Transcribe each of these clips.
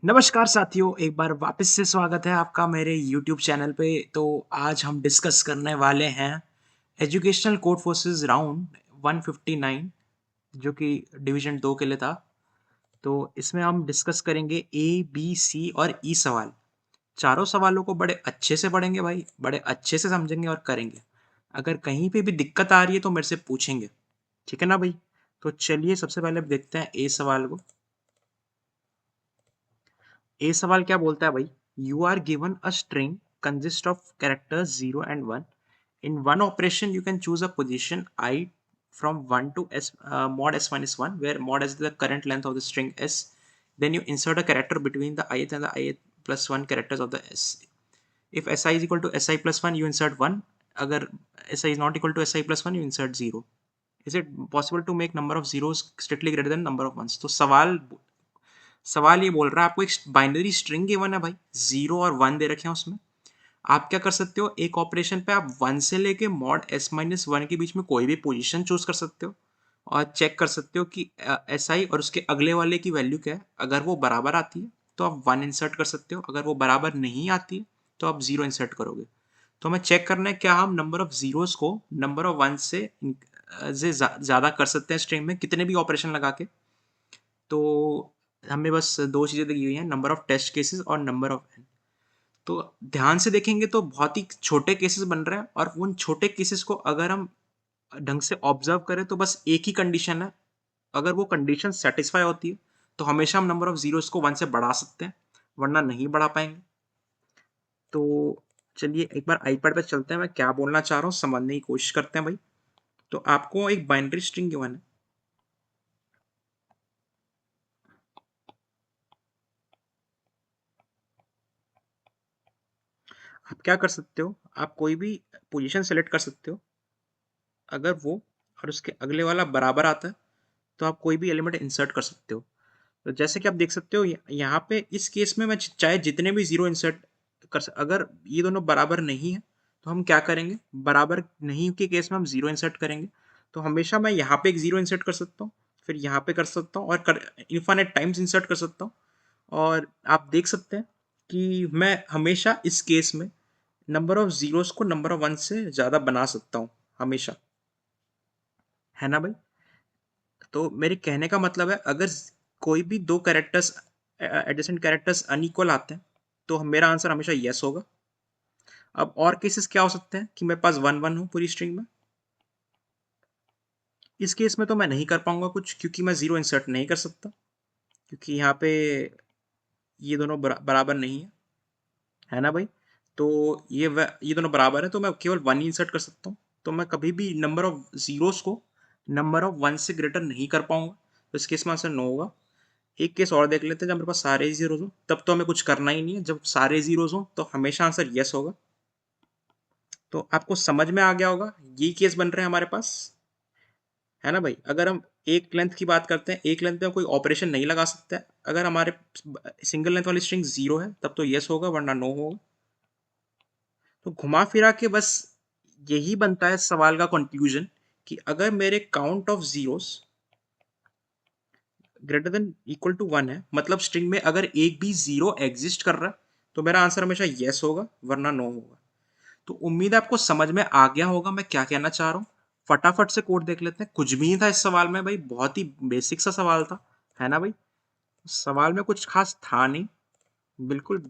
नमस्कार साथियों, एक बार वापस से स्वागत है आपका मेरे यूट्यूब चैनल पे। तो आज हम डिस्कस करने वाले हैं एजुकेशनल कोड फोर्सेस राउंड 159 जो कि डिवीजन 2 के लिए था। तो इसमें हम डिस्कस करेंगे ए, बी, सी और ई सवाल। चारों सवालों को बड़े अच्छे से पढ़ेंगे भाई, बड़े अच्छे से समझेंगे और करेंगे। अगर कहीं पे भी दिक्कत आ रही है तो मेरे से पूछेंगे, ठीक है ना भाई? तो चलिए सबसे पहले देखते हैं ए सवाल को। ए सवाल क्या बोलता है भाई? You are given a string consist of characters 0 and 1. In one operation, you can choose a position I from 1 to s mod s minus 1, where mod is the current length of the string s. Then you insert a character between the ith and the ith plus 1 characters of the s. If si is equal to si plus 1, you insert 1. अगर si is not equal to si plus 1, you insert 0. Is it possible to make number of zeros strictly greater than number of ones? तो सवाल सवाल ये बोल रहा है आपको एक बाइनरी स्ट्रिंग गिवन है भाई, 0 और 1 दे रखे हैं उसमें। आप क्या कर सकते हो, एक ऑपरेशन पे आप 1 से लेके मॉड s माइनस 1 के बीच में कोई भी पोजीशन चूज कर सकते हो और चेक कर सकते हो कि एस आई और उसके अगले वाले की वैल्यू क्या है। अगर वो बराबर आती है तो आप 1 इंसर्ट कर सकते हो, अगर वो बराबर नहीं आती है तो आप 0 इंसर्ट करोगे। तो हमें चेक करना है क्या हम नंबर ऑफ जीरोस को नंबर ऑफ 1 से ज़्यादा कर सकते हैं स्ट्रिंग में कितने भी ऑपरेशन लगा के। तो हमें बस दो चीज़ें दी हुई हैं, नंबर ऑफ टेस्ट केसेस और नंबर ऑफ एन। तो ध्यान से देखेंगे तो बहुत ही छोटे केसेस बन रहे हैं, और उन छोटे केसेस को अगर हम ढंग से ऑब्जर्व करें तो बस एक ही कंडीशन है। अगर वो कंडीशन सेटिस्फाई होती है तो हमेशा हम नंबर ऑफ जीरोस को 1 से बढ़ा सकते हैं, वरना नहीं बढ़ा पाएंगे। तो चलिए एक बार आईपैड पे चलते हैं, मैं क्या बोलना चाह रहा हूँ समझने की कोशिश करते हैं भाई। तो आपको एक बाइनरी स्ट्रिंग गिवन है। आप क्या कर सकते हो, आप कोई भी पोजीशन सेलेक्ट कर सकते हो। अगर वो और उसके अगले वाला बराबर आता है तो आप कोई भी एलिमेंट इंसर्ट कर सकते हो। तो जैसे कि आप देख सकते हो यहाँ पे इस केस में मैं चाहे जितने भी जीरो इंसर्ट अगर ये दोनों बराबर नहीं है तो हम क्या करेंगे, बराबर नहीं के केस में हम जीरो इंसर्ट करेंगे। तो हमेशा मैं यहाँ पे एक जीरो इंसर्ट कर सकता हूँ, फिर यहाँ पे कर सकता हूँ और इन्फाइनाइट टाइम्स इंसर्ट कर सकता हूँ। और आप देख सकते हैं कि मैं हमेशा इस केस में नंबर ऑफ जीरोस को नंबर ऑफ वन से ज़्यादा बना सकता हूँ हमेशा, है ना भाई? तो मेरे कहने का मतलब है, अगर कोई भी दो कैरेक्टर्स एडजेसेंट कैरेक्टर्स अनइक्वल आते हैं तो मेरा आंसर हमेशा यस होगा। अब और केसेस क्या हो सकते हैं कि मेरे पास वन वन हो पूरी स्ट्रिंग में। इस केस में तो मैं नहीं कर पाऊंगा कुछ, क्योंकि मैं जीरो इंसर्ट नहीं कर सकता, क्योंकि यहाँ पे ये दोनों बराबर नहीं है ना भाई? तो ये दोनों बराबर है तो मैं केवल वन ही इंसर्ट कर सकता हूँ। तो मैं कभी भी नंबर ऑफ जीरोस को नंबर ऑफ वन से ग्रेटर नहीं कर पाऊंगा। तो इस केस में आंसर नो होगा। एक केस और देख लेते हैं, जब मेरे पास सारे जीरोज हो तब तो हमें कुछ करना ही नहीं है। जब सारे जीरोज हो तो हमेशा आंसर यस होगा। तो आपको समझ में आ गया होगा, ये केस बन रहे हैं हमारे पास, है ना भाई? अगर हम एक लेंथ की बात करते हैं, एक लेंथ पे हम कोई ऑपरेशन नहीं लगा सकते। अगर हमारे सिंगल लेंथ वाली स्ट्रिंग जीरो है तब तो यस होगा, वरना नो होगा। तो घुमा फिरा के बस यही बनता है सवाल का कंक्लूजन, कि अगर मेरे count of zeros greater than equal to one है, मतलब स्ट्रिंग में अगर एक भी जीरो एग्जिस्ट कर रहा है, तो मेरा आंसर हमेशा यस होगा, वरना नो होगा। तो उम्मीद है आपको समझ में आ गया होगा मैं क्या कहना चाह रहा हूँ। फटाफट से कोड देख लेते हैं। कुछ भी नहीं था इस सवाल में भाई, बहुत ही बेसिक सा सवाल था, है ना भाई? सवाल में कुछ खास था नहीं, बिल्कुल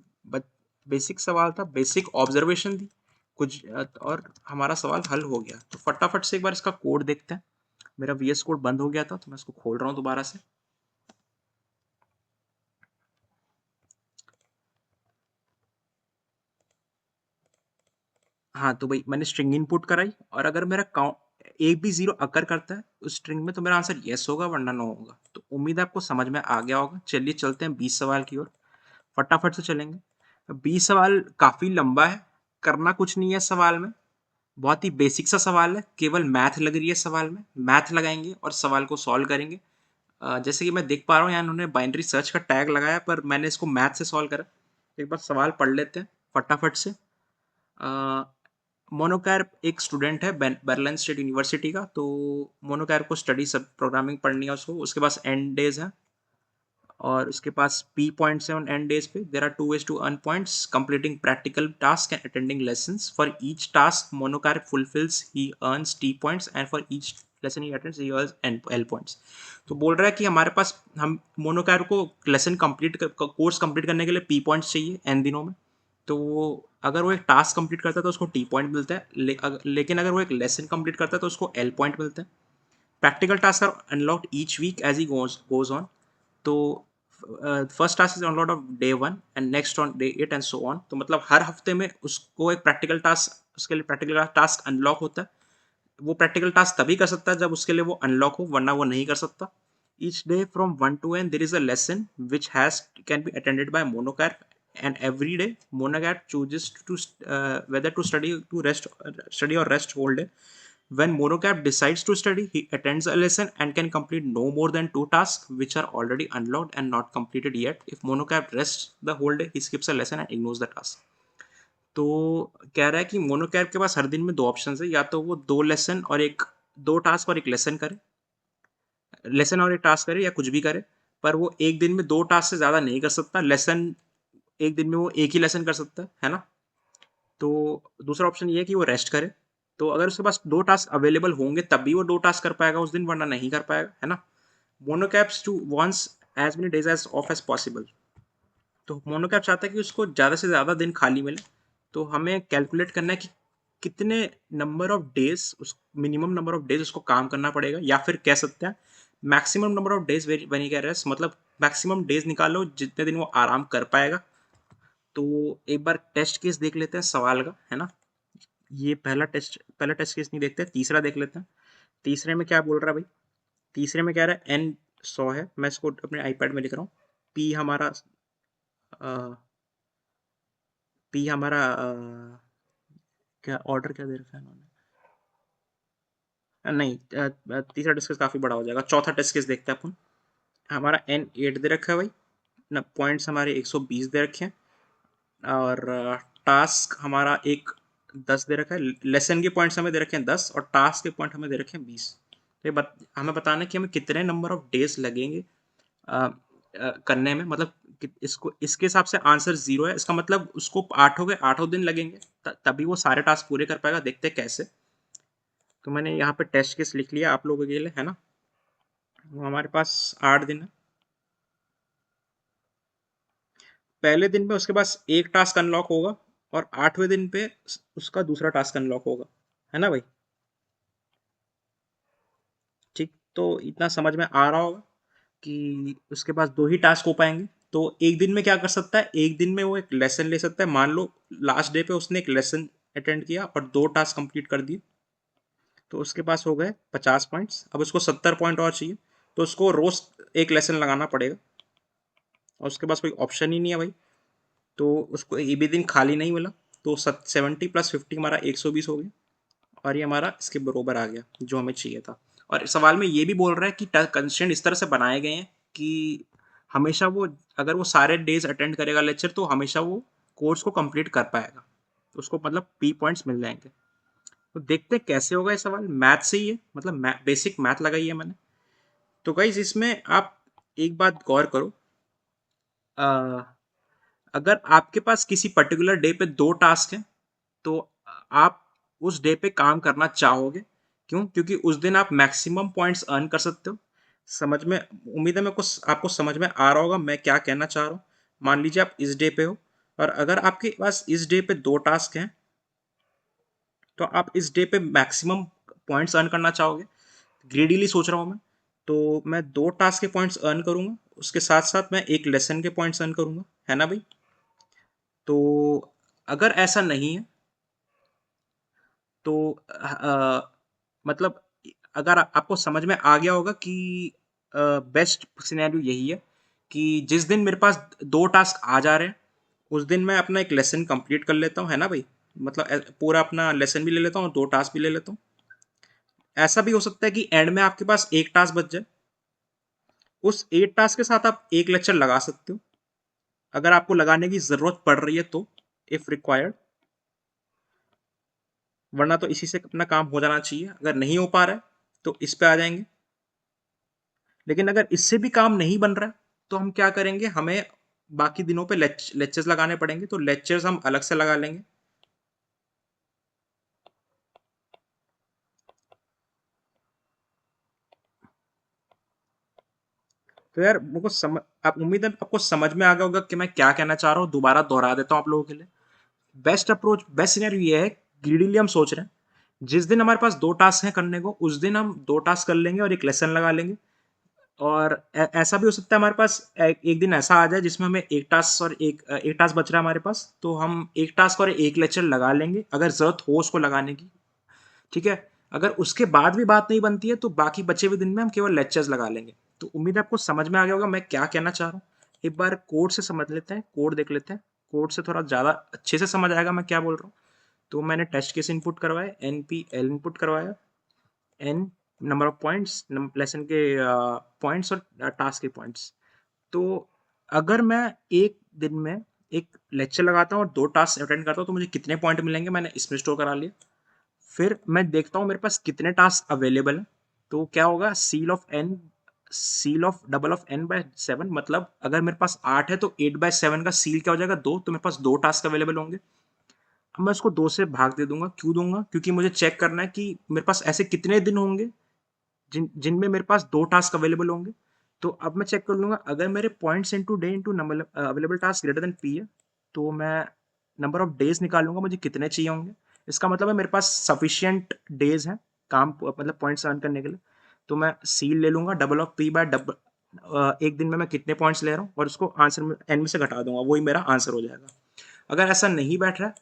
बेसिक सवाल था, बेसिक ऑब्जर्वेशन थी कुछ, और हमारा सवाल हल हो गया। तो फटाफट से एक बार इसका कोड देखते हैं। मेरा वीएस कोड बंद हो गया था तो मैं इसको खोल रहा हूँ दोबारा से। हाँ तो भाई मैंने स्ट्रिंग इनपुट कराई, और अगर मेरा काउंट एक भी जीरो अकर करता है उस स्ट्रिंग में तो मेरा आंसर यस होगा, वरना नो होगा। तो उम्मीद है आपको समझ में आ गया होगा। चलिए चलते हैं 20 सवाल की ओर, फटाफट से चलेंगे। 20 सवाल काफी लंबा है, करना कुछ नहीं है सवाल में। बहुत ही बेसिक सा सवाल है, केवल मैथ लग रही है सवाल में। मैथ लगाएंगे और सवाल को सॉल्व करेंगे। जैसे कि मैं देख पा रहा हूँ यहाँ उन्होंने बाइनरी सर्च का टैग लगाया, पर मैंने इसको मैथ से सॉल्व करा। एक बार सवाल पढ़ लेते हैं फटाफट से। मोनोकैर एक स्टूडेंट है बर्लिन स्टेट यूनिवर्सिटी का। तो मोनोकैर को स्टडी सब प्रोग्रामिंग पढ़नी है उसको, उसके पास एंड डेज है और उसके पास P पॉइंट्स हैं ऑन एंड डेज पे. There are two ways to earn points: completing practical tasks and attending lessons. For each task Monocar fulfills, he earns T points, and for each lesson he attends, he earns L points. तो बोल रहा है कि हमारे पास हम मोनोकार को lesson complete course complete करने के लिए P पॉइंट्स चाहिए n दिनों में. तो अगर वो एक टास्क कंप्लीट करता है तो उसको T पॉइंट मिलता है, लेकिन अगर वो एक लेसन कंप्लीट करता है तो उसको L पॉइंट मिलता है. Practical tasks are unlocked each week as he goes on. तो first task is download of day 1 and next on day 8 and so on. तो मतलब हर हफ्ते में उसको एक प्रैक्टिकल टास्क, उसके लिए प्रैक्टिकल टास्क अनलॉक होता है. वो प्रैक्टिकल टास्क तभी कर सकता है जब उसके लिए वो अनलॉक हो, वरना वो नहीं कर सकता. Each day from 1 to n there is a lesson which has can be attended by monocar, and every day monocar chooses to whether to study or rest whole day. When monocap decides to study, he attends a lesson and can complete no more than 2 tasks which are already unlocked and not completed yet. If monocap rests the whole day, he skips a lesson and ignores the task. तो कह रहा है कि मोनोकैप के पास हर दिन में 2 option है, या तो वो 2 लेसन और 2 टास्क और 1 लेसन करे, लेसन और 1 टास्क करे, या कुछ भी करे. पर वो एक दिन में 2 टास्क से ज़्यादा नहीं कर सकता. लेसन एक दिन में वो एक ही लेसन कर सकता है ना. तो दूसरा ऑप्शन ये है कि वो रेस्ट करे. तो अगर उसके पास 2 टास्क अवेलेबल होंगे तब भी वो 2 टास्क कर पाएगा उस दिन, वरना नहीं कर पाएगा, है ना. Monocaps to once as many days as of as possible. तो मोनोकैप चाहता है कि उसको ज़्यादा से ज़्यादा दिन खाली मिले. तो हमें कैलकुलेट करना है कि कितने नंबर ऑफ डेज, उस मिनिमम नंबर ऑफ डेज उसको काम करना पड़ेगा, या फिर कह सकते हैं maximum number of days when he rest. मतलब मैक्सिमम डेज निकालो जितने दिन वो आराम कर पाएगा. तो एक बार टेस्ट केस देख लेते हैं सवाल का, है ना. ये पहला टेस्ट केस नहीं देखते, तीसरा देख लेते हैं. तीसरे में क्या बोल रहा है भाई. तीसरे में कह रहा है n 100 है. मैं इसको अपने आईपैड में लिख रहा हूँ. p हमारा क्या ऑर्डर क्या दे रखा है इन्होंने. नहीं, तीसरा टेस्ट केस काफ़ी बड़ा हो जाएगा. चौथा टेस्ट केस देखते हैं अपन. हमारा n 8 दे रखा है भाई ना. पॉइंट्स हमारे 120 दे रखे हैं. और टास्क हमारा एक 10 दे रखा है. लेसन के पॉइंट्स हमें दे रखे हैं 10, और टास्क के पॉइंट हमें दे रखे हैं 20. तो ये हमें बताना है कि हमें कितने नंबर ऑफ डेज लगेंगे करने में. मतलब इसको इसके हिसाब से आंसर 0 है. इसका मतलब उसको 8 दिन लगेंगे, तभी वो सारे टास्क पूरे कर पाएगा. देखते हैं कैसे. तो मैंने यहाँ पे टेस्ट केस लिख लिया आप लोगों के लिए, है ना. वो हमारे पास 8 दिन है. पहले दिन पे उसके पास एक टास्क अनलॉक होगा, और 8वें दिन पे उसका दूसरा टास्क अनलॉक होगा, है ना भाई. ठीक, तो इतना समझ में आ रहा होगा कि उसके पास 2 ही टास्क हो पाएंगे. तो एक दिन में क्या कर सकता है, एक दिन में वो एक लेसन ले सकता है. मान लो लास्ट डे पे उसने एक लेसन अटेंड किया और 2 टास्क कंप्लीट कर दिए, तो उसके पास हो गए 50 पॉइंट्स. अब उसको 70 पॉइंट और चाहिए, तो उसको रोज एक लेसन लगाना पड़ेगा, और उसके पास कोई ऑप्शन ही नहीं है भाई. तो उसको ये भी दिन खाली नहीं मिला. तो 70 + 50 हमारा 120 हो गया, और ये हमारा इसके बरोबर आ गया जो हमें चाहिए था. और सवाल में ये भी बोल रहा है कि कंस्ट्रेंट इस तरह से बनाए गए हैं कि हमेशा वो, अगर वो सारे डेज अटेंड करेगा लेक्चर, तो हमेशा वो कोर्स को कंप्लीट कर पाएगा. तो उसको मतलब P पॉइंट्स मिल जाएंगे. तो देखते हैं कैसे होगा ये सवाल. मैथ से ही है, मतलब बेसिक मैथ लगाई है मैंने. तो गाइज इसमें आप एक बात गौर करो. अ, अगर आपके पास किसी पर्टिकुलर डे पे 2 टास्क हैं, तो आप उस डे पे काम करना चाहोगे. क्यों? क्योंकि उस दिन आप मैक्सिमम पॉइंट्स अर्न कर सकते हो. समझ में, उम्मीद है मैं कुछ आपको समझ में आ रहा होगा मैं क्या कहना चाह रहा हूँ. मान लीजिए आप इस डे पे हो, और अगर आपके पास इस डे पे 2 टास्क हैं, तो आप इस डे पे मैक्सिमम पॉइंट्स अर्न करना चाहोगे. ग्रेडीली सोच रहा हूँ मैं. तो मैं 2 टास्क के पॉइंट्स अर्न करूंगा, उसके साथ साथ मैं एक लेसन के पॉइंट्स अर्न करूंगा, है ना भाई. तो अगर ऐसा नहीं है, तो मतलब अगर आपको समझ में आ गया होगा कि बेस्ट सिनेरियो यही है कि जिस दिन मेरे पास 2 टास्क आ जा रहे हैं, उस दिन मैं अपना एक लेसन कंप्लीट कर लेता हूँ, है ना भाई. मतलब पूरा अपना लेसन भी ले लेता हूँ और 2 टास्क भी ले लेता हूँ. ऐसा भी हो सकता है कि एंड में आपके पास एक टास्क बच जाए. उस एक टास्क के साथ आप एक लेक्चर लगा सकते हो, अगर आपको लगाने की जरूरत पड़ रही है तो, इफ रिक्वायर्ड. वरना तो इसी से अपना काम हो जाना चाहिए. अगर नहीं हो पा रहा है तो इस पे आ जाएंगे. लेकिन अगर इससे भी काम नहीं बन रहा है, तो हम क्या करेंगे, हमें बाकी दिनों पे लेक्चर्स लगाने पड़ेंगे, तो लेक्चर्स हम अलग से लगा लेंगे। तो यार मुझको समझ, आप उम्मीद है आपको समझ में आ गया होगा कि मैं क्या कहना चाह रहा हूँ। दोबारा दोहरा देता हूँ आप लोगों के लिए। बेस्ट अप्रोच, बेस्ट सिनेरियो ये है, ग्रीडीली हम सोच रहे हैं जिस दिन हमारे पास 2 टास्क हैं करने को, उस दिन हम 2 टास्क कर लेंगे और एक लेसन लगा लेंगे। और ऐसा भी हो सकता है हमारे पास एक दिन ऐसा आ जाए जिसमें हमें एक टास्क और एक टास्क बच रहा है हमारे पास, तो हम एक टास्क और एक लेक्चर लगा लेंगे अगर जरूरत हो उसको लगाने की। ठीक है। अगर उसके बाद भी बात नहीं बनती है तो बाकी बचे हुए दिन में हम केवल लेक्चर्स लगा लेंगे। तो उम्मीद है आपको समझ में आ गया होगा मैं क्या कहना चाह रहा हूँ। एक बार कोड से समझ लेते हैं, कोड देख लेते हैं, कोड से थोड़ा ज़्यादा अच्छे से समझ आएगा मैं क्या बोल रहा हूँ। तो मैंने टेस्ट केस इनपुट करवाए, NPL इनपुट करवाया, N number of points, lesson के पॉइंट्स और टास्क के पॉइंट्स। तो अगर मैं एक दिन में एक लेक्चर लगाता हूँ और 2 टास्क अटेंड करता हूँ तो मुझे कितने पॉइंट मिलेंगे, मैंने इसमें स्टोर करा लिया। फिर मैं देखता हूँ मेरे पास कितने टास्क अवेलेबल हैं। तो क्या होगा, seal of double of n/7, मतलब अगर मेरे पास 8 है तो 8/7 का सील क्या हो जाएगा, 2। तो मेरे पास 2 टास्क अवेलेबल होंगे। अब मैं उसको 2 से भाग दे दूंगा। क्यों दूंगा, क्योंकि मुझे चेक करना है कि मेरे पास ऐसे कितने दिन होंगे जिनमें मेरे पास 2 टास्क अवेलेबल होंगे। तो अब मैं चेक कर लूंगा, अगर मेरे points into day into number available task greater than p है, तो मैं नंबर ऑफ डेज निकालूंगा मुझे कितने चाहिए होंगे। इसका मतलब है मेरे पास सफिशियंट डेज हैं काम, मतलब पॉइंट्स अर्न करने के लिए। तो मैं सील ले लूंगा double of p bye double, एक दिन में मैं कितने पॉइंट्स ले रहा हूँ और उसको आंसर में एन में से घटा दूंगा, वही मेरा आंसर हो जाएगा। अगर ऐसा नहीं बैठ रहा है,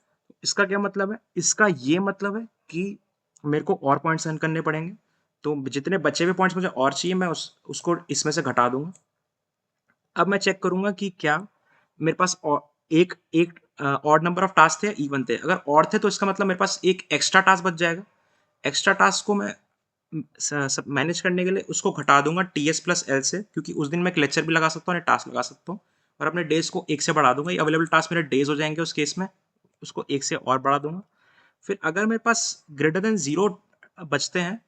इसका क्या मतलब है, इसका ये मतलब है कि मेरे को और पॉइंट्स अर्न करने पड़ेंगे। तो जितने बचे हुए पॉइंट्स मुझे और चाहिए मैं उसको इसमें से घटा दूंगा। अब मैं चेक करूंगा कि क्या मेरे पास एक एक ऑड नंबर ऑफ टास्क थे या इवन थे। अगर ऑड थे तो इसका मतलब मेरे पास एक एक्स्ट्रा टास्क बच जाएगा। एक्स्ट्रा टास्क को मैं सब मैनेज करने के लिए उसको घटा दूंगा TS+L से, क्योंकि उस दिन मैं एक लेक्चर भी लगा सकता हूँ, टास्क लगा सकता हूँ। और अपने डेज को एक से बढ़ा दूंगा, ये अवेलेबल टास्क मेरे डेज हो जाएंगे उस केस में, उसको एक से और बढ़ा दूंगा। फिर अगर मेरे पास ग्रेटर देन 0 बचते हैं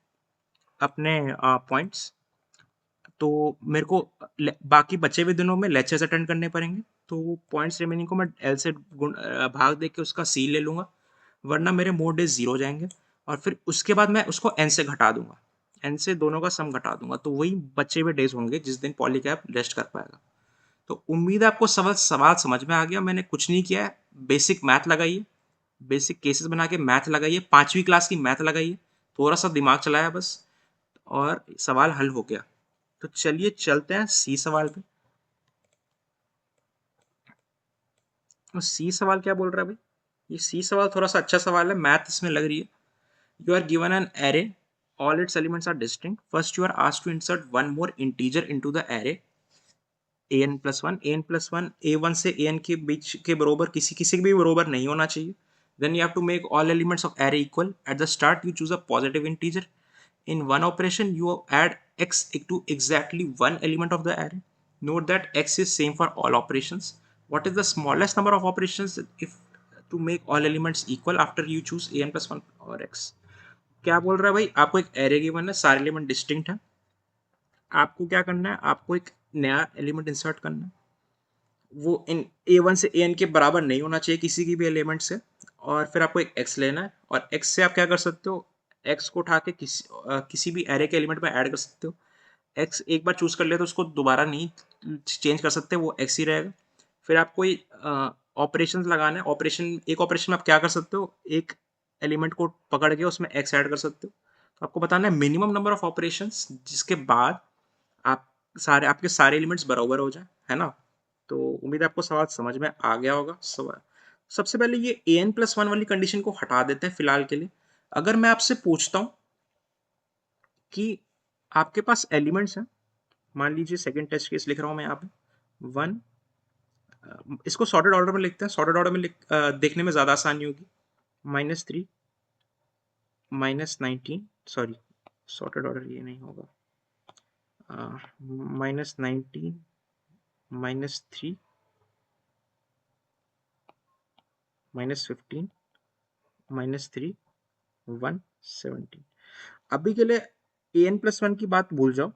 अपने पॉइंट्स, तो मेरे को बाकी बचे हुए दिनों में लेक्चर्स अटेंड करने पड़ेंगे। तो पॉइंट्स रिमेनिंग को मैं एल से भाग दे के उसका सी ले लूँगा, वरना मेरे मोर डेज 0 हो जाएंगे। और फिर उसके बाद मैं उसको एन से घटा दूंगा, एन से दोनों का सम घटा दूंगा, तो वही बचे हुए डेज होंगे जिस दिन पॉलीकैब रेस्ट कर पाएगा। तो उम्मीद है आपको सवाल सवाल समझ में आ गया। मैंने कुछ नहीं किया है, बेसिक मैथ लगाइए, बेसिक केसेस बना के मैथ लगाइए, 5वीं क्लास की मैथ लगाइए, थोड़ा सा दिमाग चलाया बस, और सवाल हल हो गया। तो चलिए चलते हैं सी सवाल पे। तो सी सवाल क्या बोल रहा है भाई, ये सी सवाल थोड़ा सा अच्छा सवाल है, मैथ इसमें लग रही है। You are given an array, all its elements are distinct, first you are asked to insert one more integer into the array an+1 a1 से an के बीच के बरोबर किसी किसी के भी बरोबर नहीं होना चाहिए। then you have to make all elements of array equal. At the start you choose a positive integer. In one operation you add x to exactly one element of the array. Note that x is same for all operations. What is the smallest number of operations if to make all elements equal after you choose an+1 और x? क्या बोल रहा है भाई, आपको एक array given है, सारे एलिमेंट डिस्टिंक्ट है, आपको क्या करना है, आपको एक नया एलिमेंट इंसर्ट करना है। वो इन a1 से an के बराबर नहीं होना चाहिए किसी की भी एलिमेंट से। और फिर आपको एक x लेना है, और x से आप क्या कर सकते हो, x को उठा के किसी भी एरे के एलिमेंट में ऐड कर सकते हो। x एक बार चूज कर लिया तो उसको दोबारा नहीं चेंज कर सकते, वो x ही रहेगा। फिर आप कोई ऑपरेशन लगाना है, एक ऑपरेशन में आप क्या कर सकते हो, एक एलिमेंट को पकड़ के उसमें x ऐड कर सकते हो। तो आपको बताना है मिनिमम नंबर ऑफ ऑपरेशंस जिसके बाद आप आपके सारे एलिमेंट्स बराबर हो जाए, है ना। तो उम्मीद है आपको सवाल समझ में आ गया होगा। सवाल सबसे पहले ये an+1 वाली कंडीशन को हटा देते हैं फिलहाल के लिए। अगर मैं आपसे पूछता हूं कि आपके पास एलिमेंट्स हैं, मान लीजिए सेकंड टेस्ट केस लिख रहा हूं मैं यहाँ पे 1, इसको सॉर्टेड ऑर्डर में लिखते हैं, सॉर्टेड ऑर्डर में देखने में ज़्यादा आसानी होगी। -3 -19, सॉरी सॉर्टेड ऑर्डर ये नहीं होगा, -19 -3 -15 -3 1 17। अभी के लिए an+1 की बात भूल जाओ,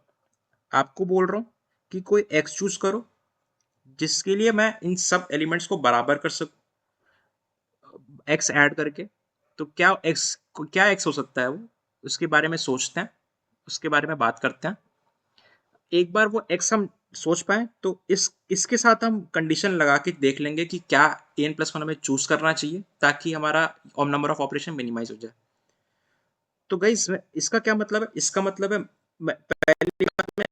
आपको बोल रहा हूँ कि कोई x चूज करो जिसके लिए मैं इन सब एलिमेंट्स को बराबर कर सकूं एक्स ऐड करके। तो क्या एक्स हो सकता है वो, उसके बारे में सोचते हैं, उसके बारे में बात करते हैं। एक बार वो एक्स हम सोच पाए तो इसके साथ हम कंडीशन लगा के देख लेंगे कि क्या n+1 हमें चूज करना चाहिए ताकि हमारा नंबर ऑफ ऑपरेशन मिनिमाइज हो जाए। तो गाइस इसका क्या मतलब है, इसका मतलब है पहली बात में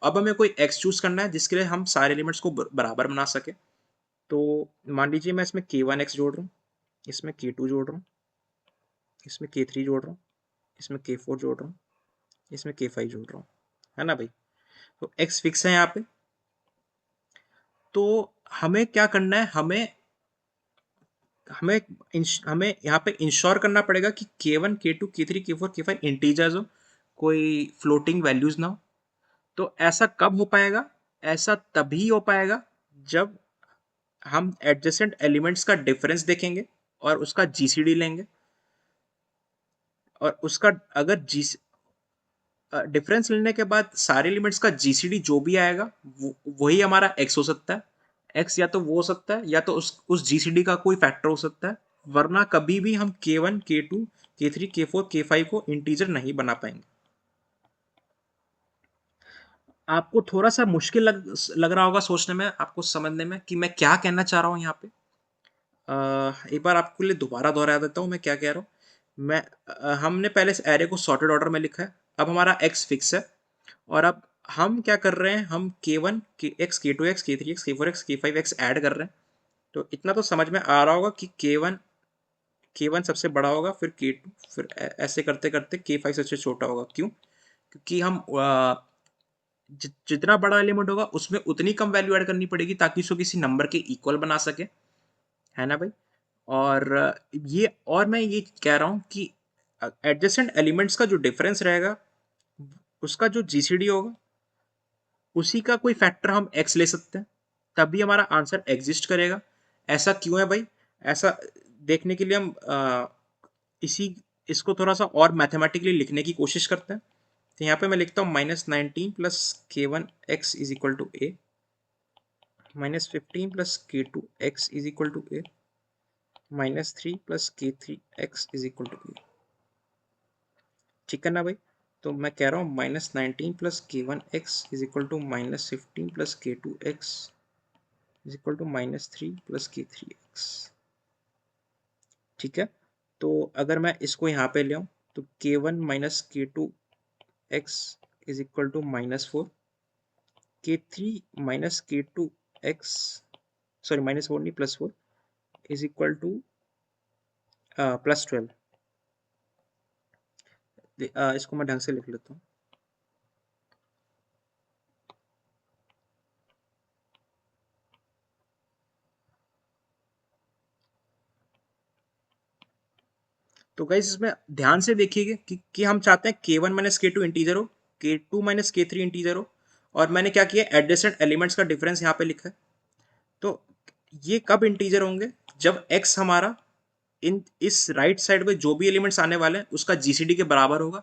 अब हमें कोई एक्स चूज करना है जिसके लिए हम सारे एलिमेंट्स को बराबर बना सके। तो मान लीजिए मैं इसमें k1x जोड़ रहा हूँ, इसमें k2 जोड़ रहा हूँ, इसमें k3 जोड़ रहा हूँ, इसमें k4 जोड़ रहा हूँ, इसमें k5 जोड़ रहा हूँ, है ना भाई। तो x फिक्स है यहाँ पे। तो हमें क्या करना है, हमें हमें हमें यहाँ पे इंश्योर करना पड़ेगा कि k1 k2 k3 k4 k5 integers हो, कोई फ्लोटिंग वैल्यूज ना हो। तो ऐसा कब हो पाएगा, ऐसा तभी हो पाएगा जब हम एडजेसेंट एलिमेंट्स का डिफरेंस देखेंगे और उसका जीसीडी लेंगे, और उसका अगर जी डिफरेंस लेने के बाद सारे एलिमेंट्स का जीसीडी जो भी आएगा वही हमारा एक्स हो सकता है। एक्स या तो वो हो सकता है या तो उस जीसीडी का कोई फैक्टर हो सकता है, वरना कभी भी हम k1 k2 k3 k4 k5 को इंटीजर नहीं बना पाएंगे। आपको थोड़ा सा मुश्किल लग रहा होगा सोचने में, आपको समझने में कि मैं क्या कहना चाह रहा हूँ यहाँ पे। एक बार आपके लिए दोबारा दोहरा देता हूँ मैं क्या कह रहा हूँ। हमने पहले इस एरे को सॉर्टेड ऑर्डर में लिखा है, अब हमारा एक्स फिक्स है, और अब हम क्या कर रहे हैं, हम k1 x k2x k3x k4x k5x add कर रहे हैं। तो इतना तो समझ में आ रहा होगा कि k1 सबसे बड़ा होगा, फिर k2, फिर ऐसे करते करते k5 सबसे छोटा होगा। क्यों? क्योंकि हम जितना बड़ा एलिमेंट होगा उसमें उतनी कम वैल्यू ऐड करनी पड़ेगी ताकि उसको किसी नंबर के इक्वल बना सके, है ना भाई। और मैं ये कह रहा हूँ कि एडजेसेंट एलिमेंट्स का जो डिफरेंस रहेगा उसका जो जीसीडी होगा उसी का कोई फैक्टर हम एक्स ले सकते हैं, तभी हमारा आंसर एग्जिस्ट करेगा। ऐसा क्यों है भाई? ऐसा देखने के लिए हम इसी इसको थोड़ा सा और मैथमेटिकली लिखने की कोशिश करते हैं। तो यहाँ पे मैं लिखता हूँ -19 plus k1x is equal to A, -15 plus k2x is equal to A, -3 plus k3x is equal to A. ठीक है ना भाई। तो मैं कह रहा हूँ -19 plus k1x is equal to -15 plus k2x is equal to -3 plus k3x। ठीक है। तो अगर मैं इसको यहाँ पे ले आऊँ तो k1 minus k2x is equal to -4, k3 minus k2x, sorry -4 नहीं +4 इज इक्वल टू +12। इसको मैं ढंग से लिख लेता हूँ। तो गाइस इसमें ध्यान से देखिएगा कि हम चाहते हैं k1 माइनस k2 इंटीजर हो, k2 माइनस k3 इंटीजर हो, और मैंने क्या किया, एडजेसेंट एलिमेंट्स का डिफरेंस यहाँ पे लिखा है। तो ये कब इंटीजर होंगे? जब x हमारा इस राइट साइड में जो भी एलिमेंट्स आने वाले हैं उसका जीसीडी के बराबर होगा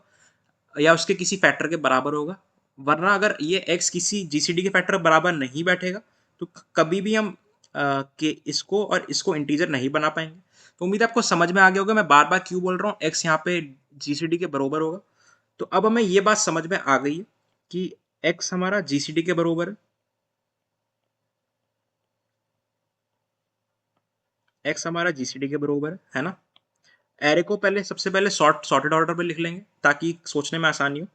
या उसके किसी फैक्टर के बराबर होगा। वरना अगर ये x किसी जीसीडी के फैक्टर के बराबर नहीं बैठेगा तो कभी भी हम के इसको और इसको इंटीजर नहीं बना पाएंगे। तो उम्मीद है आपको समझ में आ गया होगा मैं बार बार क्यों बोल रहा हूँ x यहाँ पे जीसीडी के बराबर होगा। तो अब हमें ये बात समझ में आ गई है कि x हमारा जीसीडी के बराबर है, x हमारा जीसीडी के बराबर है ना। एरे को सबसे पहले सॉर्टेड ऑर्डर में लिख लेंगे ताकि सोचने में आसानी हो।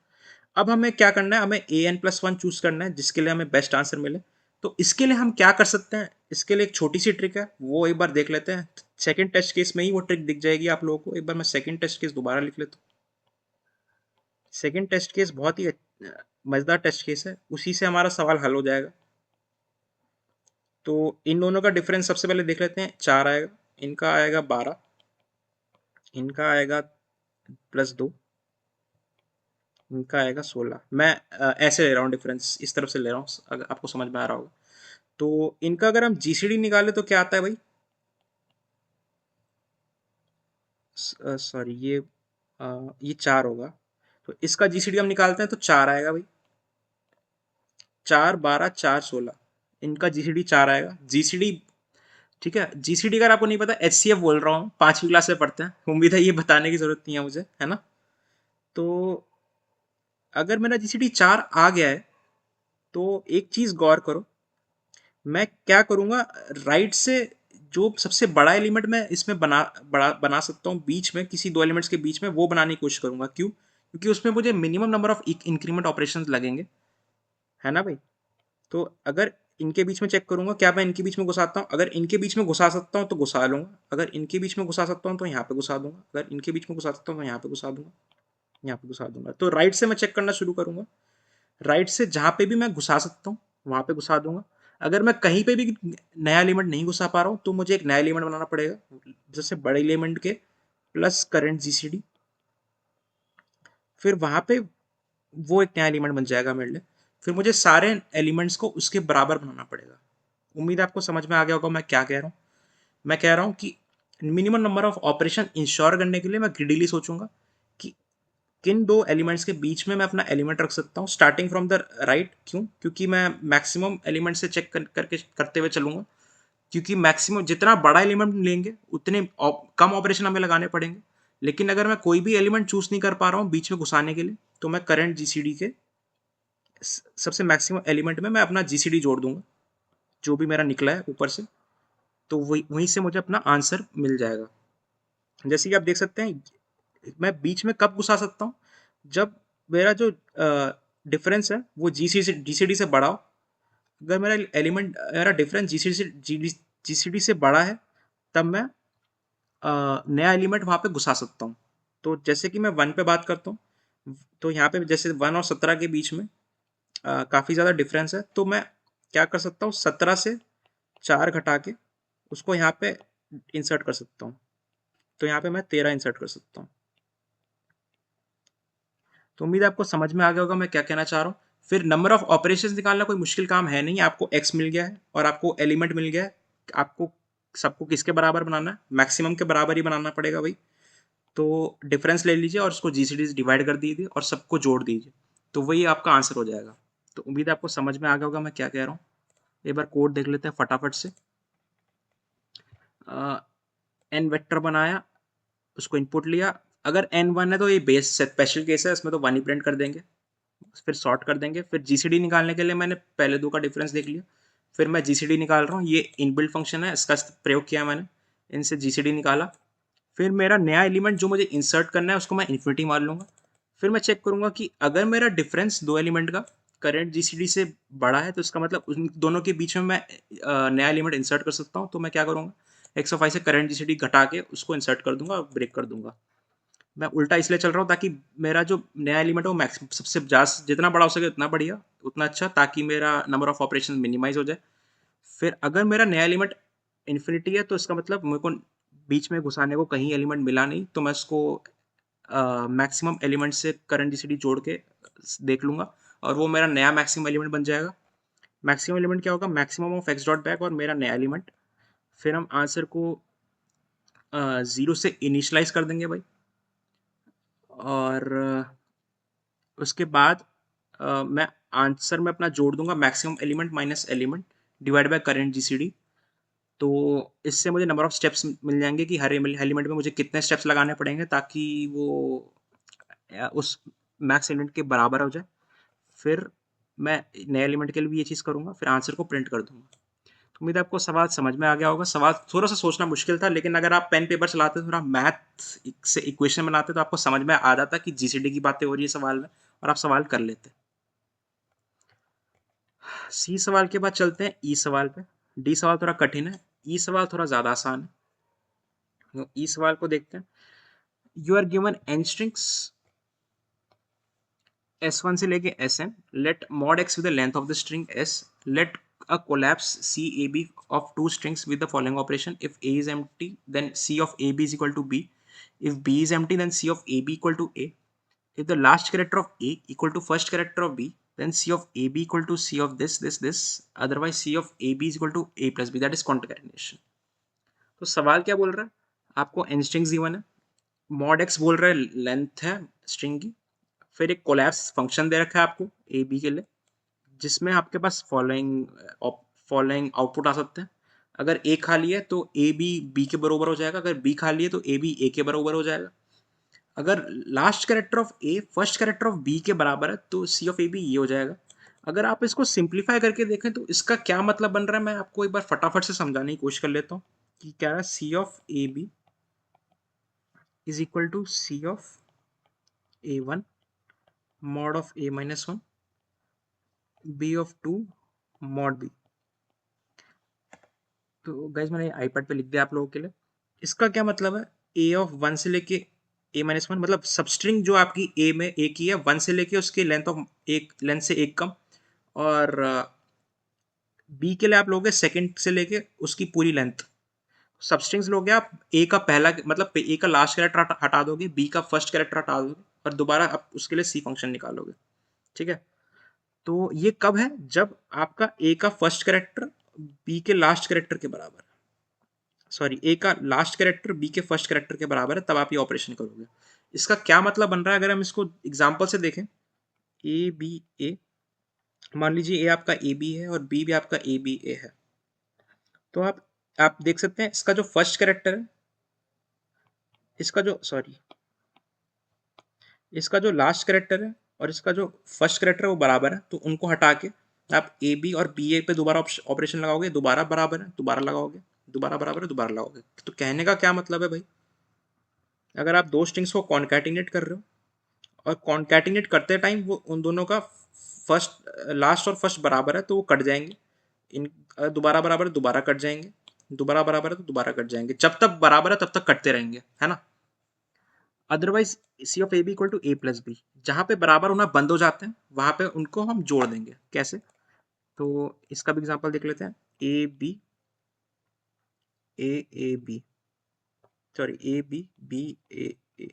अब हमें क्या करना है, हमें an+1 चूज करना है जिसके लिए हमें बेस्ट आंसर मिले। तो इसके लिए हम क्या कर सकते हैं, इसके लिए एक छोटी सी ट्रिक है, वो एक बार देख लेते हैं। सेकंड टेस्ट केस में ही वो ट्रिक दिख जाएगी आप लोगों को। एक बार मैं सेकंड टेस्ट केस दोबारा लिख लेता हूँ। सेकंड टेस्ट केस बहुत ही मजेदार टेस्ट केस है, उसी से हमारा सवाल हल हो जाएगा। तो इन दोनों का डिफरेंस सबसे पहले देख लेते हैं। 4 आएगा, इनका आएगा 12, इनका आएगा +2, इनका आएगा 16। मैं ऐसे ले रहा हूँ डिफरेंस, इस तरफ से ले रहा हूँ, अगर आपको समझ में आ रहा होगा। तो इनका अगर हम जीसीडी निकाले तो क्या आता है भाई? सॉरी ये 4 होगा। तो इसका जीसीडी हम निकालते हैं तो 4 आएगा भाई। 4 12 4 16, इनका जीसीडी 4 आएगा। जीसीडी, ठीक है, जीसीडी अगर आपको नहीं पता, एचसीएफ बोल रहा हूँ, 5वीं क्लास में पढ़ते हैं, उम्मीद है ये बताने की जरूरत नहीं है मुझे, है ना। तो अगर मेरा जीसीडी 4 आ गया है तो एक चीज गौर करो, मैं क्या करूंगा, राइट से जो सबसे बड़ा एलिमेंट मैं इसमें बना सकता हूँ बीच में, किसी दो एलिमेंट्स के बीच में, वो बनाने की कोशिश करूंगा। क्यों? क्योंकि उसमें मुझे minimum number of increment operations लगेंगे, है ना भाई। तो अगर इनके बीच में चेक करूंगा, क्या मैं इनके बीच में घुसाता हूँ, अगर इनके बीच में घुसा सकता हूँ तो घुसा लूंगा, अगर इनके बीच में घुसा सकता हूँ तो यहाँ पे घुसा दूंगा, अगर इनके बीच में घुसा सकता हूँ तो यहाँ पे घुसा दूंगा, यहाँ पे घुसा दूंगा। तो राइट से मैं चेक करना शुरू करूंगा, राइट से जहाँ पे भी मैं घुसा सकता हूँ वहाँ पे घुसा दूंगा। अगर मैं कहीं पे भी नया एलिमेंट नहीं घुसा पा रहा हूँ तो मुझे एक नया एलिमेंट बनाना पड़ेगा, जैसे बड़े एलिमेंट के प्लस करंट जीसीडी, फिर वहाँ पे वो एक नया एलिमेंट बन जाएगा मेरे लिए। फिर मुझे सारे एलिमेंट्स को उसके बराबर बनाना पड़ेगा। उम्मीद है आपको समझ में आ गया होगा मैं क्या कह रहा हूँ। मैं कह रहा हूँ कि minimum number of operation ensure करने के लिए मैं ग्रिडीली सोचूंगा कि किन दो एलिमेंट्स के बीच में मैं अपना एलिमेंट रख सकता हूँ स्टार्टिंग फ्रॉम द राइट। क्यों? क्योंकि मैं मैक्सिमम एलिमेंट से चेक करके करते हुए चलूंगा, क्योंकि मैक्सिमम जितना बड़ा एलिमेंट लेंगे उतने कम ऑपरेशन हमें लगाने पड़ेंगे। लेकिन अगर मैं कोई भी एलिमेंट चूज नहीं कर पा रहा हूँ बीच में घुसाने के लिए, तो मैं करंट जीसीडी के सबसे मैक्सिमम एलिमेंट में मैं अपना जीसीडी जोड़ दूंगा, जो भी मेरा निकला है ऊपर से, तो वही वहीं से मुझे अपना आंसर मिल जाएगा। जैसे कि आप देख सकते हैं, मैं बीच में कब घुसा सकता हूँ, जब मेरा जो डिफरेंस है वो जीसीडी से बड़ा हो। अगर मेरा डिफरेंस जीसीडी से बड़ा है, तब मैं नया एलिमेंट वहाँ पे घुसा सकता हूँ। तो जैसे कि मैं 1 पे बात करता हूँ, तो यहाँ पे जैसे 1 और 17 के बीच में काफ़ी ज़्यादा डिफरेंस है, तो मैं क्या कर सकता हूँ, 17 से 4 घटा के उसको यहाँ पे इंसर्ट कर सकता हूँ। तो यहाँ पे मैं 13 इंसर्ट कर सकता हूँ। तो उम्मीद है आपको समझ में आ गया होगा मैं क्या कहना चाह रहा हूँ। फिर नंबर ऑफ ऑपरेशंस निकालना कोई मुश्किल काम है नहीं, आपको एक्स मिल गया है और आपको एलिमेंट मिल गया है, आपको सबको किसके बराबर बनाना है, मैक्सिमम के बराबर ही बनाना पड़ेगा भाई। तो डिफरेंस ले लीजिए और उसको जीसीडी से डिवाइड कर दीजिए और सबको जोड़ दीजिए, तो वही आपका आंसर हो जाएगा। तो उम्मीद है आपको समझ में आ गया होगा मैं क्या कह रहा हूँ। एक बार कोड देख लेते हैं फटाफट से। एन वेक्टर बनाया, उसको इनपुट लिया, अगर एन वन है तो ये बेस स्पेशल केस है, इसमें तो वन ही प्रिंट कर देंगे, फिर सॉर्ट कर देंगे। फिर जीसीडी निकालने के लिए मैंने पहले दो का डिफरेंस देख लिया, फिर मैं जीसीडी निकाल रहा हूँ, ये इनबिल्ट फंक्शन है, इसका प्रयोग किया मैंने, इनसे जीसीडी निकाला। फिर मेरा नया एलिमेंट जो मुझे इंसर्ट करना है उसको मैं इन्फिनिटी मान लूंगा। फिर मैं चेक करूंगा कि अगर मेरा डिफरेंस दो एलिमेंट का करंट जीसीडी से बड़ा है, तो इसका मतलब उन दोनों के बीच में मैं नया एलिमेंट इंसर्ट कर सकता हूँ। तो मैं क्या करूँगा, एक्स से करंट जीसीडी घटा के उसको इंसर्ट कर दूंगा और ब्रेक कर दूंगा। मैं उल्टा इसलिए चल रहा हूँ ताकि मेरा जो नया एलिमेंट है वो मैक्सिमम सबसे ज्यादा जितना बड़ा हो सके उतना बढ़िया, उतना अच्छा, ताकि मेरा नंबर ऑफ ऑपरेशन मिनिमाइज हो जाए। फिर अगर मेरा नया एलिमेंट इन्फिनिटी है, तो इसका मतलब मेरे को बीच में घुसाने को कहीं एलिमेंट मिला नहीं, तो मैं इसको मैक्सिमम एलिमेंट से करंट जीसीडी जोड़ के देख लूंगा और वो मेरा नया मैक्सिमम एलिमेंट बन जाएगा। मैक्सिमम एलिमेंट क्या होगा, maximum of x dot back और मेरा नया एलिमेंट। फिर हम आंसर को 0 से इनिशलाइज कर देंगे भाई, और उसके बाद मैं आंसर में अपना जोड़ दूंगा maximum element minus element divide by current GCD. तो इससे मुझे नंबर ऑफ स्टेप्स मिल जाएंगे कि हर एलिमेंट में मुझे कितने स्टेप्स लगाने पड़ेंगे ताकि वो उस मैक्स एलिमेंट के बराबर हो जाए। फिर मैं नए एलिमेंट के लिए भी ये चीज़ करूँगा, फिर आंसर को प्रिंट कर दूंगा। तो उम्मीद है आपको सवाल समझ में आ गया होगा। सवाल थोड़ा सा सोचना मुश्किल था, लेकिन अगर आप पेन पेपर चलाते थोड़ा मैथ से इक्वेशन बनाते तो आपको समझ में आ जाता कि जीसीडी की बातें हो रही है सवाल में, और आप सवाल कर लेते। सी सवाल के बाद चलते हैं ई सवाल पे। डी सवाल थोड़ा कठिन है, ई सवाल थोड़ा ज़्यादा आसान है। तो ई सवाल को देखते हैं। You are given N strings S1 से लेके Sn, let mod x with the length of the string S, let a collapse CAB of two strings with the following operation: if A is empty, then C of AB is equal to B; if B is empty, then C of AB equal to A; if the last character of A equal to first character of B, then C of AB equal to C of this, otherwise C of AB is equal to A plus B, that is concatenation। तो सवाल क्या बोल रहा है, आपको n strings given है, mod x बोल रहा है लेंथ है स्ट्रिंग की, फिर एक कोलैप्स फंक्शन दे रखा है आपको ए बी के लिए, जिसमें आपके पास फॉलोइंग फॉलोइंग आउटपुट आ सकते हैं। अगर ए खाली है तो ए बी बी के बराबर हो जाएगा, अगर बी खाली है तो ए बी ए के बराबर हो जाएगा। अगर last character of A first character of B के बराबर है तो सी ऑफ ए बी ये हो जाएगा। अगर आप इसको सिंप्लीफाई करके देखें तो इसका क्या मतलब बन रहा है, मैं आपको एक बार फटाफट से समझाने की कोशिश कर लेता हूँ कि क्या है। C of A B is equal to C of A one mod of A minus one B of two mod B. तो गाइज मैंने आईपैड पे लिख दिया आप लोगों के लिए। इसका क्या मतलब है, ए ऑफ वन से लेके ए माइनस वन, मतलब सबस्ट्रिंग जो आपकी ए में ए की है वन से लेके उसके लेंथ ऑफ एक लेंथ से एक कम, और बी के लिए आप लोगे सेकंड से लेके उसकी पूरी लेंथ। सबस्ट्रिंग्स लोगे आप ए का पहला मतलब ए का लास्ट कैरेक्टर हटा दोगे, बी का फर्स्ट कैरेक्टर हटा दोगे, और दोबारा आप उसके लिए सी फंक्शन निकालोगे। ठीक है, तो ये कब है, जब आपका ए का फर्स्ट कैरेक्टर बी के लास्ट कैरेक्टर के बराबर, सॉरी ए का लास्ट कैरेक्टर बी के फर्स्ट कैरेक्टर के बराबर है, तब आप ये ऑपरेशन करोगे। इसका क्या मतलब बन रहा है, अगर हम इसको एग्जांपल से देखें, ए बी ए, मान लीजिए ए आपका ए बी है और बी भी आपका ए बी ए है, तो आप देख सकते हैं इसका जो फर्स्ट कैरेक्टर है, इसका जो सॉरी इसका जो लास्ट कैरेक्टर है और इसका जो फर्स्ट कैरेक्टर है वो बराबर है, तो उनको हटा के आप ए बी और बी ए पे दोबारा ऑपरेशन लगाओगे, दोबारा बराबर है, दोबारा लगाओगे, दोबारा बराबर है, दोबारा लगाओगे। तो कहने का क्या मतलब है भाई, अगर आप दो स्ट्रिंग्स को कॉन्कैटिनेट कर रहे हो और कॉन्कैटिनेट करते टाइम वो उन दोनों का फर्स्ट लास्ट और फर्स्ट बराबर है तो वो कट जाएंगे, इन दोबारा बराबर है दोबारा कट जाएंगे, दोबारा बराबर है तो दोबारा कट जाएंगे, जब तक बराबर है तब तक कटते रहेंगे, है ना। Otherwise C of A B equal to A plus B, जहाँ पे बराबर होना बंद हो जाते हैं वहां पे उनको हम जोड़ देंगे। कैसे, तो इसका भी एग्जांपल देख लेते हैं। A B A A B, sorry A B B A A,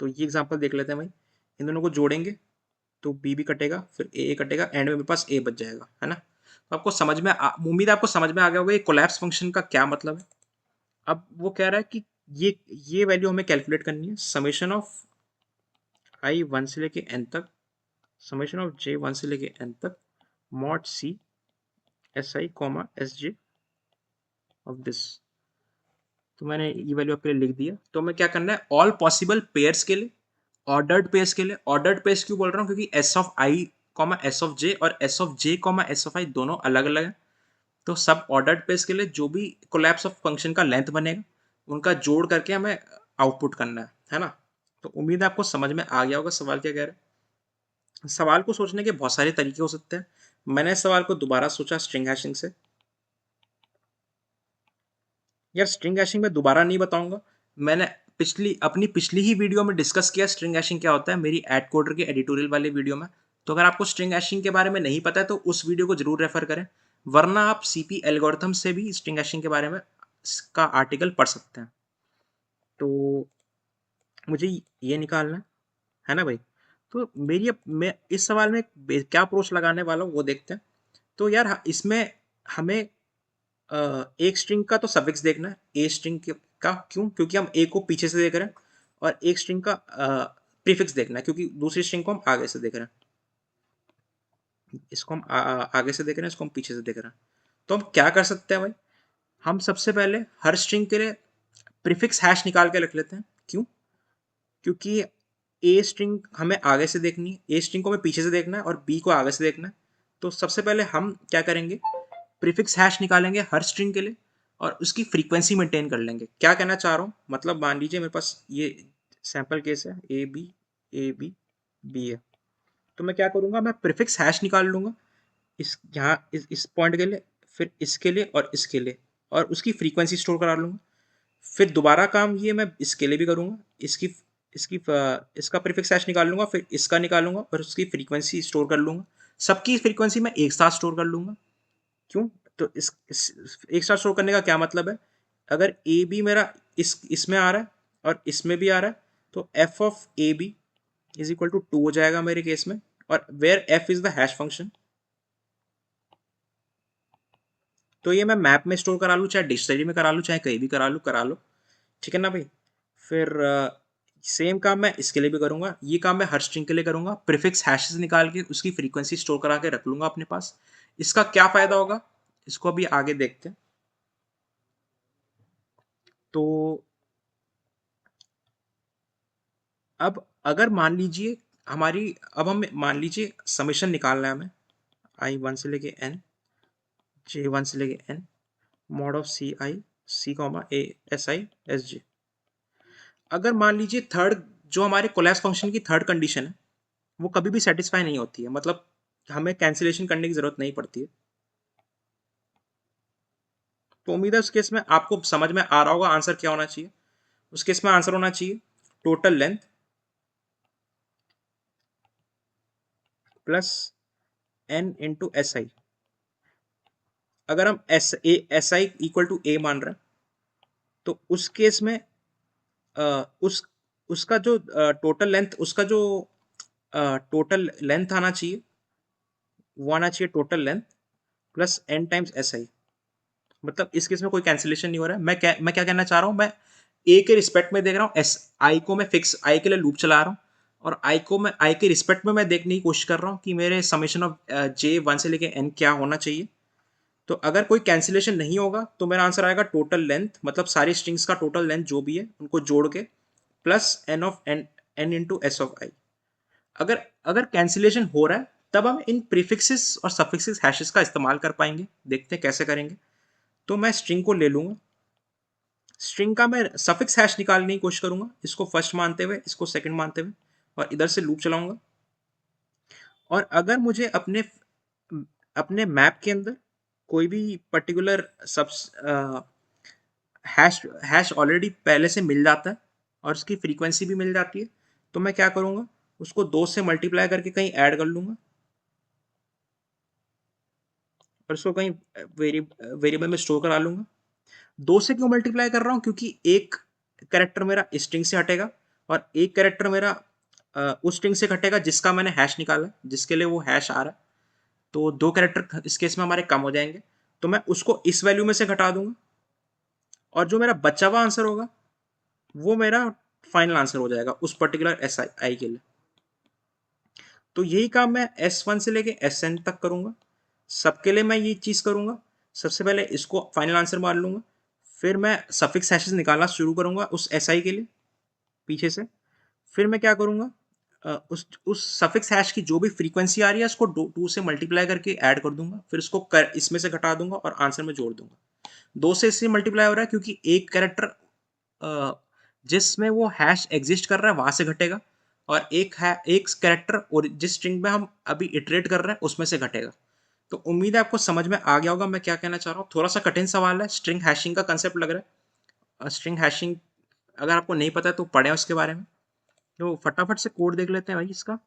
तो ये एग्जांपल देख लेते हैं भाई। इन दोनों को जोड़ेंगे तो बी भी कटेगा, फिर ए कटेगा, एंड में मेरे पास ए बच जाएगा, है ना। तो आपको समझ में उम्मीद है आपको समझ में आ गया होगा ये कोलैप्स फंक्शन का क्या मतलब है। अब वो कह रहा है कि ये वैल्यू हमें कैलकुलेट करनी है, समेशन ऑफ आई वन से लेके एन तक, समेशन ऑफ जे वन से लेके एन तक, mod C S I comma S J of this. तो मैंने ये वैल्यू आपके लिए लिख दिया। तो हमें क्या करना है, ऑल पॉसिबल पेयर्स के लिए, ऑर्डर्ड पेयर्स के लिए, ऑर्डर्ड पेयर्स क्यों बोल रहा हूँ, क्योंकि S of I comma S of J और S of J comma S of I दोनों अलग अलग हैं। तो सब ऑर्डर्ड पेयर्स के लिए जो भी कोलैप्स ऑफ फंक्शन का लेंथ बनेगा उनका जोड़ करके हमें आउटपुट करना है ना। तो उम्मीद है आपको समझ में आ गया होगा सवाल क्या कह रहा है। सवाल को सोचने के बहुत सारे तरीके हो सकते हैं। मैंने इस सवाल को दोबारा सोचा स्ट्रिंग हैशिंग से। यार स्ट्रिंग हैशिंग में दोबारा नहीं बताऊंगा, मैंने अपनी पिछली ही वीडियो में डिस्कस किया स्ट्रिंग हैशिंग क्या होता है, मेरी एड कोडर के एडिटोरियल वाले वीडियो में। तो अगर आपको स्ट्रिंग हैशिंग के बारे में नहीं पता है तो उस वीडियो को जरूर रेफर करें, वरना आप सीपी एल्गोरिथम से भी स्ट्रिंग हैशिंग के बारे में का आर्टिकल पढ़ सकते हैं। तो मुझे ये निकालना है ना भाई। तो मैं इस सवाल में क्या अप्रोच लगाने वाला हूँ वो देखते हैं। तो यार इसमें हमें एक स्ट्रिंग का तो सफिक्स देखना है, ए स्ट्रिंग का क्यों, क्योंकि हम ए को पीछे से देख रहे हैं, और एक स्ट्रिंग का प्रीफिक्स देखना है क्योंकि दूसरी स्ट्रिंग को हम आगे से देख रहे हैं। इसको हम आगे से देख रहे हैं, इसको हम पीछे से देख रहे हैं। तो हम क्या कर सकते हैं भाई, हम सबसे पहले हर स्ट्रिंग के लिए प्रीफिक्स हैश निकाल के रख लेते हैं। क्यों, क्योंकि ए स्ट्रिंग हमें आगे से देखनी है, ए स्ट्रिंग को हमें पीछे से देखना है और बी को आगे से देखना है। तो सबसे पहले हम क्या करेंगे, प्रीफिक्स हैश निकालेंगे हर स्ट्रिंग के लिए और उसकी फ्रीक्वेंसी मेंटेन कर लेंगे। क्या कहना चाह रहा हूँ, मतलब मान लीजिए मेरे पास ये सैंपल केस है ए बी बी है, तो मैं क्या करूँगा, मैं प्रीफिक्स हैश निकाल लूँगा इस पॉइंट के लिए, फिर इसके लिए और इसके लिए, और उसकी फ्रीक्वेंसी स्टोर करा लूँगा। फिर दोबारा काम ये मैं इसके लिए भी करूँगा, इसकी इसकी इसका प्रीफिक्स हैश निकाल लूँगा, फिर इसका निकालूंगा और उसकी फ्रीक्वेंसी स्टोर कर लूँगा। सबकी फ्रीक्वेंसी मैं एक साथ स्टोर कर लूँगा। क्यों, तो एक साथ स्टोर करने का क्या मतलब है, अगर ए बी मेरा इसमें आ रहा है और इसमें भी आ रहा है तो F of A B is equal to 2 हो जाएगा मेरे केस में, और where F is the hash function. तो ये मैं मैप में स्टोर करा लूँ, चाहे डिक्शनरी में करा लूँ, चाहे कहीं भी करा लो, ठीक है ना भाई। फिर सेम काम मैं इसके लिए भी करूँगा, ये काम मैं हर स्ट्रिंग के लिए करूँगा, प्रीफिक्स हैशेस निकाल के उसकी फ्रीक्वेंसी स्टोर करा के रख लूँगा अपने पास। इसका क्या फ़ायदा होगा, इसको अभी आगे देखते हैं। तो अब अगर मान लीजिए हमारी, अब हम मान लीजिए समेशन निकालना है हमें, i1 से लेके n, j1 से लेके n, mod of C I C comma A S I S J. अगर मान लीजिए थर्ड, जो हमारे कोलैप्स फंक्शन की थर्ड कंडीशन है, वो कभी भी सेटिस्फाई नहीं होती है, मतलब हमें कैंसिलेशन करने की जरूरत नहीं पड़ती है। तो उम्मीद है उस केस में आपको समझ में आ रहा होगा आंसर क्या होना चाहिए। उस केस में आंसर होना चाहिए total length plus N into S I. अगर हम S I equal to A मान रहे हैं, तो उस केस में उस उसका जो टोटल लेंथ, उसका जो टोटल लेंथ आना चाहिए, वो आना चाहिए total length plus N times S I. मतलब इस केस में कोई कैंसिलेशन नहीं हो रहा है। मैं क्या कहना चाह रहा हूँ, मैं ए के रिस्पेक्ट में देख रहा हूँ, एस आई को मैं फिक्स आई के लिए लूप चला रहा हूँ, और आई के रिस्पेक्ट में मैं देखने की कोशिश कर रहा हूँ कि मेरे समेशन ऑफ जे 1 से लेके एन क्या होना चाहिए। तो अगर कोई कैंसिलेशन नहीं होगा तो मेरा आंसर आएगा टोटल लेंथ, मतलब सारी स्ट्रिंग्स का टोटल लेंथ जो भी है उनको जोड़ के, plus N of N, N into S of I. अगर अगर कैंसिलेशन हो रहा है तब हम इन प्रीफिक्सेस और सफिक्सेस हैशेस का इस्तेमाल कर पाएंगे। देखते हैं कैसे करेंगे। तो मैं स्ट्रिंग को ले लूंगा, स्ट्रिंग का मैं सफिक्स हैश निकालने की कोशिश करूंगा, इसको फर्स्ट मानते हुए, इसको सेकंड मानते हुए, और इधर से लूप चलाऊंगा। और अगर मुझे अपने अपने मैप के अंदर कोई भी पर्टिकुलर सब हैश हैश ऑलरेडी पहले से मिल जाता है और उसकी फ्रीक्वेंसी भी मिल जाती है, तो मैं क्या करूंगा, उसको 2 से मल्टीप्लाई करके कहीं ऐड कर लूंगा, और उसको कहीं वेरिएबल में स्टोर करा लूंगा। 2 से क्यों मल्टीप्लाई कर रहा हूँ, क्योंकि एक कैरेक्टर मेरा स्ट्रिंग से हटेगा और एक कैरेक्टर मेरा उस स्ट्रिंग से घटेगा जिसका मैंने हैश निकाला, जिसके लिए वो हैश आ रहा है। तो 2 कैरेक्टर इस केस में हमारे कम हो जाएंगे, तो मैं उसको इस वैल्यू में से घटा दूंगा, और जो मेरा बचा हुआ आंसर होगा वो मेरा फाइनल आंसर हो जाएगा उस पर्टिकुलर एस आई के लिए। तो यही काम मैं S1 से लेके Sn तक करूंगा। सबके लिए मैं ये चीज़ करूंगा। सबसे पहले इसको फाइनल आंसर मान लूंगा, फिर मैं सफिक्स हैशेस निकालना शुरू करूंगा उस SI के लिए पीछे से। फिर मैं क्या करूंगा, उस सफिक्स हैश की जो भी फ्रीक्वेंसी आ रही है उसको 2 से मल्टीप्लाई करके ऐड कर दूंगा, फिर उसको इसमें से घटा दूंगा और आंसर में जोड़ दूंगा। 2 से इससे मल्टीप्लाई हो रहा है क्योंकि एक कैरेक्टर जिसमें वो हैश एग्जिस्ट कर रहा है वहां से घटेगा, और एक है एक कैरेक्टर और जिस स्ट्रिंग में हम अभी इटरेट कर रहे हैं उसमें से घटेगा। तो उम्मीद है आपको समझ में आ गया होगा मैं क्या कहना चाह रहा हूँ। थोड़ा सा कठिन सवाल है, स्ट्रिंग हैशिंग का कंसेप्ट लग रहा है। स्ट्रिंग हैशिंग अगर आपको नहीं पता है तो पढ़ें उसके बारे में। तो फटाफट से कोड देख लेते हैं भाई इसका।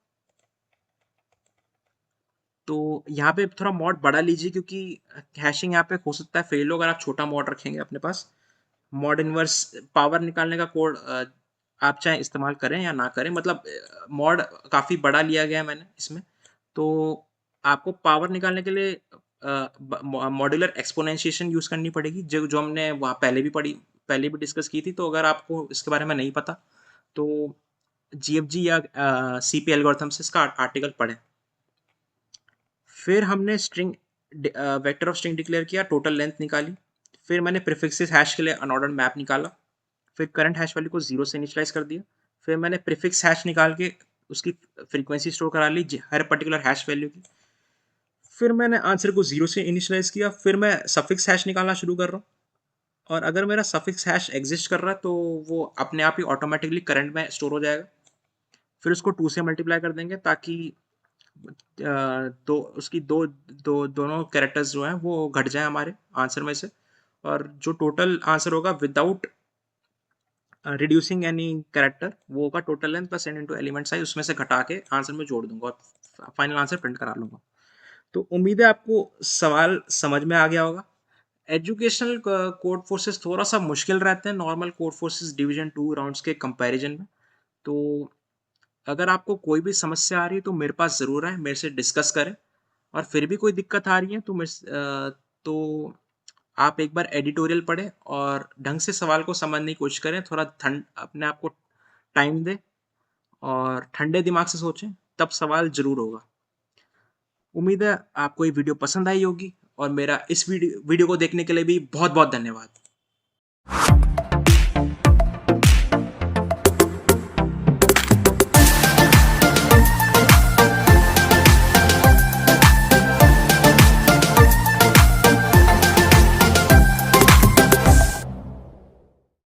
तो यहाँ पे थोड़ा मॉड बड़ा लीजिए क्योंकि हैशिंग यहाँ पे हो सकता है फेल हो अगर आप छोटा मॉड रखेंगे अपने पास। मॉड इनवर्स पावर निकालने का कोड आप चाहे इस्तेमाल करें या ना करें, मतलब मॉड काफ़ी बड़ा लिया गया है मैंने इसमें। तो आपको पावर निकालने के लिए मॉड्यूलर एक्सपोनेंशिएशन यूज़ करनी पड़ेगी, जो जो हमने वहाँ पहले भी डिस्कस की थी। तो अगर आपको इसके बारे में नहीं पता तो जीएफजी या सीपी एल्गोरिथम से इसका आर्टिकल पढ़ें। फिर हमने string vector of string declare किया, टोटल लेंथ निकाली। फिर मैंने प्रीफिक्सेस हैश के लिए अनऑर्डर्ड मैप निकाला। फिर करंट हैश वैल्यू को 0 से इनिशियलाइज कर दिया। फिर मैंने प्रीफिक्स हैश निकाल के उसकी फ्रीक्वेंसी स्टोर करा ली हर पर्टिकुलर हैश वैल्यू की। फिर मैंने आंसर को 0 से इनिशियलाइज किया। फिर मैं सफिक्स हैश निकालना शुरू कर रहा हूँ, और अगर मेरा सफिक्स हैश एग्जिस्ट कर रहा है तो वो अपने आप ही ऑटोमेटिकली करंट में स्टोर हो जाएगा। फिर उसको 2 से मल्टीप्लाई कर देंगे ताकि तो उसकी दोनों कैरेक्टर्स जो हैं वो घट जाए हमारे आंसर में से, और जो टोटल आंसर होगा विदाउट रिड्यूसिंग एनी कैरेक्टर वो होगा total length plus N into element size, उसमें से घटा के आंसर में जोड़ दूंगा और फाइनल आंसर प्रिंट करा लूंगा। तो उम्मीद है आपको सवाल समझ में आ गया होगा। एजुकेशनल कोड फोर्सेस थोड़ा सा मुश्किल रहते हैं normal code forces division 2 rounds के कंपैरिजन में। तो अगर आपको कोई भी समस्या आ रही है तो मेरे पास ज़रूर आए, मेरे से डिस्कस करें। और फिर भी कोई दिक्कत आ रही है तो तो आप एक बार एडिटोरियल पढ़ें और ढंग से सवाल को समझने की कोशिश करें। थोड़ा ठंड अपने आप को टाइम दें और ठंडे दिमाग से सोचें, तब सवाल ज़रूर होगा। उम्मीद है आपको ये वीडियो पसंद आई होगी। और मेरा इस वीडियो को देखने के लिए भी बहुत बहुत धन्यवाद।